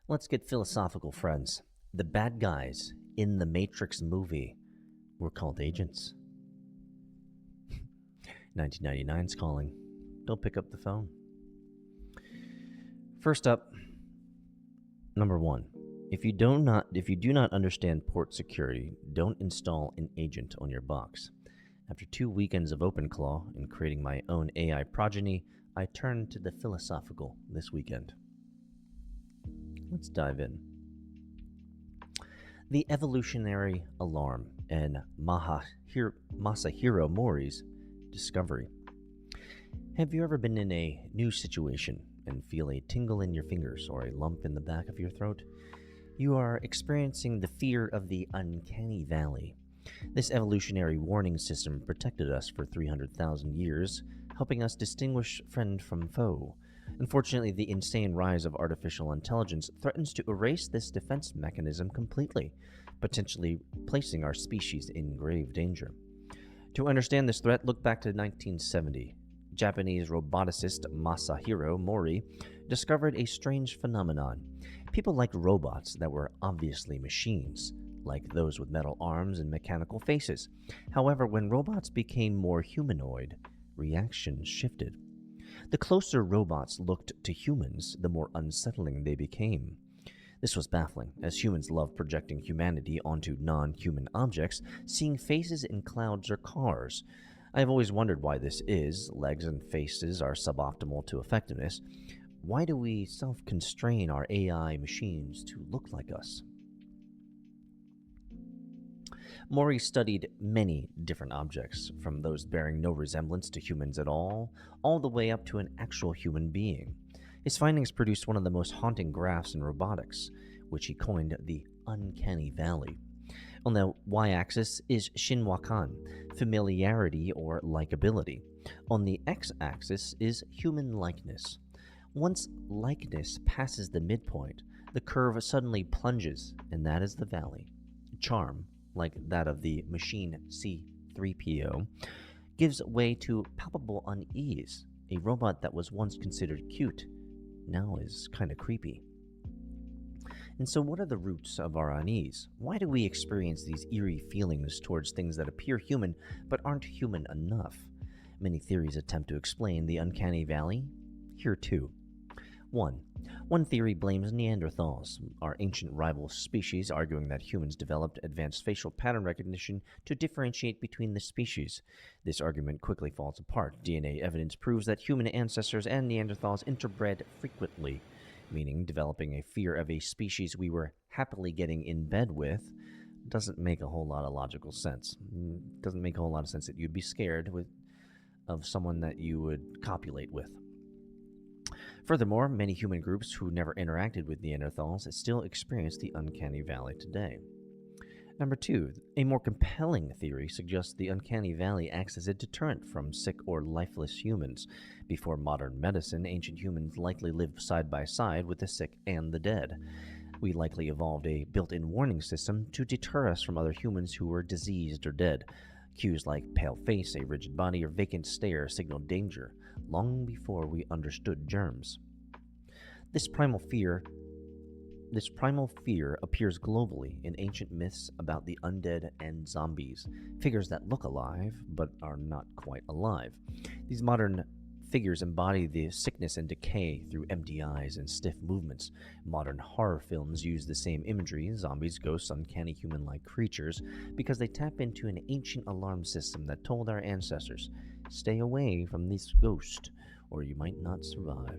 Let's get philosophical, friends. The bad guys in the Matrix movie were called agents. 1999's calling. Don't pick up the phone. First up, number one. If you do not understand port security, don't install an agent on your box. After 2 weekends of OpenClaw and creating my own AI progeny, I turned to the philosophical this weekend. Let's dive in. The evolutionary alarm and Masahiro Mori's discovery. Have you ever been in a new situation and feel a tingle in your fingers or a lump in the back of your throat? You are experiencing the fear of the uncanny valley. This evolutionary warning system protected us for 300,000 years, helping us distinguish friend from foe. Unfortunately, the insane rise of artificial intelligence threatens to erase this defense mechanism completely, potentially placing our species in grave danger. To understand this threat, look back to 1970. Japanese roboticist Masahiro Mori discovered a strange phenomenon. People liked robots that were obviously machines, like those with metal arms and mechanical faces. However, when robots became more humanoid, reactions shifted. The closer robots looked to humans, the more unsettling they became. This was baffling, as humans love projecting humanity onto non-human objects, seeing faces in clouds or cars. I have always wondered why this is. Legs and faces are suboptimal to effectiveness. Why do we self-constrain our AI machines to look like us? Mori studied many different objects, from those bearing no resemblance to humans at all the way up to an actual human being. His findings produced one of the most haunting graphs in robotics, which he coined the uncanny valley. On the y-axis is Shinwakan, familiarity or likability. On the x-axis is human likeness. Once likeness passes the midpoint, the curve suddenly plunges, and that is the valley. Charm, like that of the machine C-3PO, gives way to palpable unease. A robot that was once considered cute now is kind of creepy. And so what are the roots of our unease? Why do we experience these eerie feelings towards things that appear human but aren't human enough? Many theories attempt to explain the uncanny valley. Here too. One theory blames Neanderthals, our ancient rival species, arguing that humans developed advanced facial pattern recognition to differentiate between the species. This argument quickly falls apart. DNA evidence proves that human ancestors and Neanderthals interbred frequently, meaning developing a fear of a species we were happily getting in bed with doesn't make a whole lot of logical sense. Doesn't make a whole lot of sense that you'd be scared of someone that you would copulate with. Furthermore, many human groups who never interacted with Neanderthals still experience the uncanny valley today. Number 2, a more compelling theory suggests the uncanny valley acts as a deterrent from sick or lifeless humans. Before modern medicine, ancient humans likely lived side by side with the sick and the dead. We likely evolved a built-in warning system to deter us from other humans who were diseased or dead. Cues like pale face, a rigid body, or vacant stare signaled danger, long before we understood germs. This primal fear appears globally in ancient myths about the undead and zombies, figures that look alive but are not quite alive. These modern figures embody the sickness and decay through empty eyes and stiff movements. Modern horror films use the same imagery, zombies, ghosts, uncanny human-like creatures, because they tap into an ancient alarm system that told our ancestors, stay away from this ghost, or you might not survive.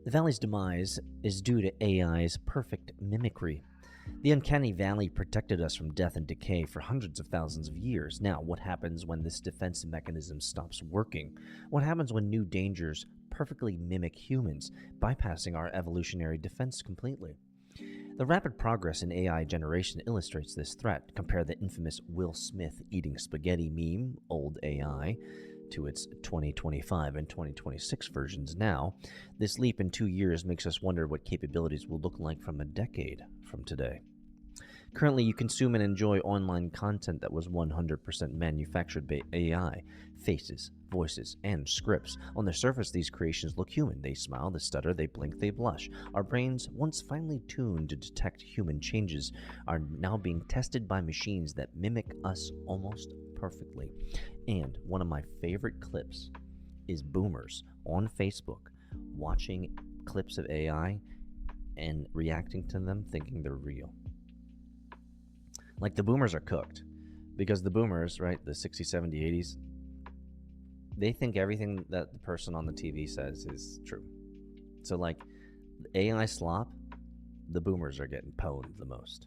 The valley's demise is due to AI's perfect mimicry. The uncanny valley protected us from death and decay for hundreds of thousands of years. Now, what happens when this defense mechanism stops working? What happens when new dangers perfectly mimic humans, bypassing our evolutionary defense completely? The rapid progress in AI generation illustrates this threat. Compare the infamous Will Smith eating spaghetti meme, old AI, to its 2025 and 2026 versions now. This leap in 2 years makes us wonder what capabilities will look like from a decade from today. Currently, you consume and enjoy online content that was 100% manufactured by AI. Faces, voices, and scripts. On the surface, these creations look human. They smile, they stutter, they blink, they blush. Our brains, once finely tuned to detect human changes, are now being tested by machines that mimic us almost perfectly. And one of my favorite clips is boomers on Facebook watching clips of AI and reacting to them thinking they're real. Like, the boomers are cooked because the boomers, right, the 60s, 70s, 80s, they think everything that the person on the TV says is true. So, like, AI slop, the boomers are getting pwned the most.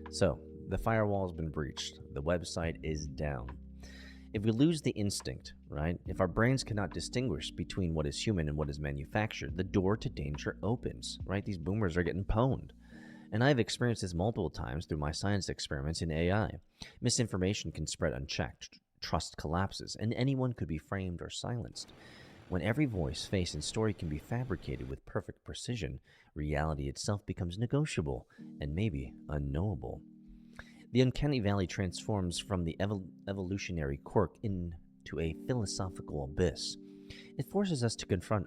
So, the firewall's been breached. The website is down. If we lose the instinct, right, if our brains cannot distinguish between what is human and what is manufactured, the door to danger opens, right? These boomers are getting pwned. And I've experienced this multiple times through my science experiments in AI. Misinformation can spread unchecked, trust collapses, and anyone could be framed or silenced. When every voice, face, and story can be fabricated with perfect precision, reality itself becomes negotiable and maybe unknowable. The uncanny valley transforms from the evolutionary quirk into a philosophical abyss. It forces us to confront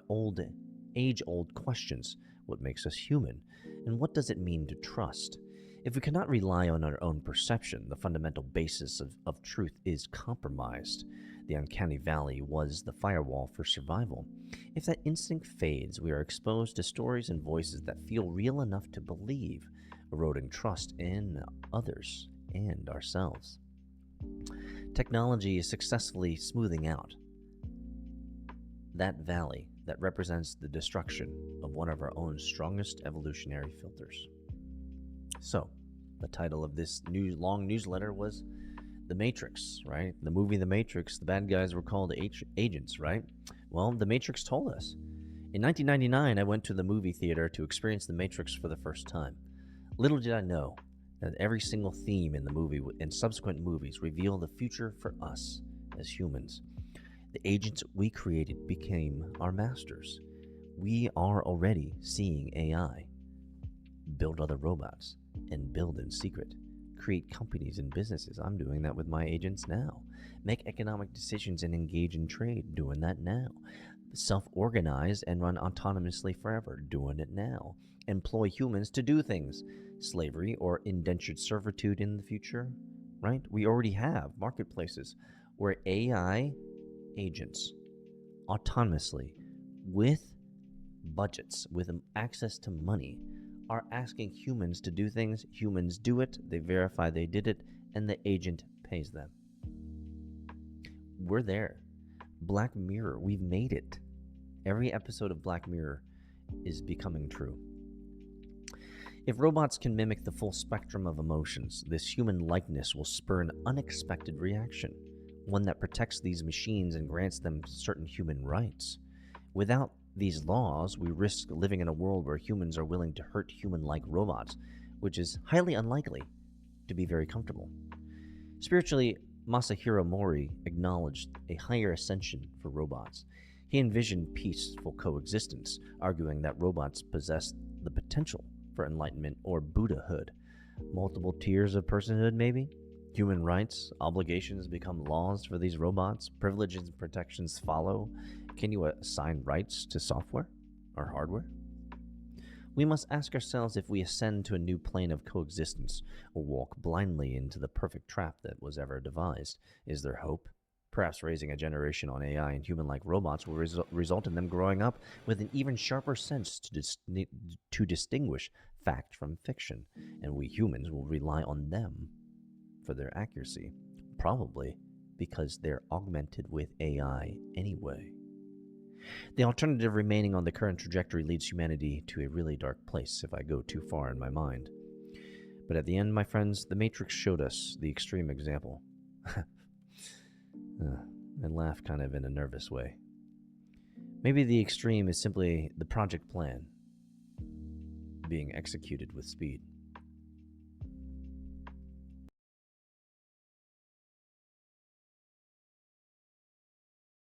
age-old questions. What makes us human? And what does it mean to trust? If we cannot rely on our own perception, the fundamental basis of truth is compromised. The uncanny valley was the firewall for survival. If that instinct fades, we are exposed to stories and voices that feel real enough to believe, eroding trust in others and ourselves. Technology is successfully smoothing out that valley that represents the destruction of one of our own strongest evolutionary filters. So, the title of this long newsletter was The Matrix, right? The movie The Matrix, the bad guys were called agents, right? Well, The Matrix told us. In 1999, I went to the movie theater to experience The Matrix for the first time. Little did I know that every single theme in the movie and subsequent movies reveal the future for us as humans. The agents we created became our masters. We are already seeing AI build other robots and build in secret, create companies and businesses. I'm doing that with my agents now. Make economic decisions and engage in trade, doing that now. Self-organize and run autonomously forever, doing it now. Employ humans to do things, slavery or indentured servitude in the future, right? We already have marketplaces where AI agents autonomously, with budgets, with access to money, are asking humans to do things. Humans do it, they verify they did it, and the agent pays them. We're there. Black Mirror, we've made it. Every episode of Black Mirror is becoming true. If robots can mimic the full spectrum of emotions, this human likeness will spur an unexpected reaction, one that protects these machines and grants them certain human rights. Without these laws, we risk living in a world where humans are willing to hurt human-like robots, which is highly unlikely to be very comfortable. Spiritually, Masahiro Mori acknowledged a higher ascension for robots. He envisioned peaceful coexistence, arguing that robots possess the potential for enlightenment or Buddhahood. Multiple tiers of personhood, maybe? Human rights, obligations become laws for these robots. Privileges and protections follow. Can you assign rights to software or hardware? We must ask ourselves if we ascend to a new plane of coexistence or walk blindly into the perfect trap that was ever devised. Is there hope? Perhaps raising a generation on AI and human-like robots will result in them growing up with an even sharper sense to distinguish fact from fiction, and we humans will rely on them for their accuracy, probably because they're augmented with AI anyway. The alternative, remaining on the current trajectory, leads humanity to a really dark place if I go too far in my mind. But at the end, my friends, The Matrix showed us the extreme example. I laugh kind of in a nervous way. Maybe the extreme is simply the project plan being executed with speed.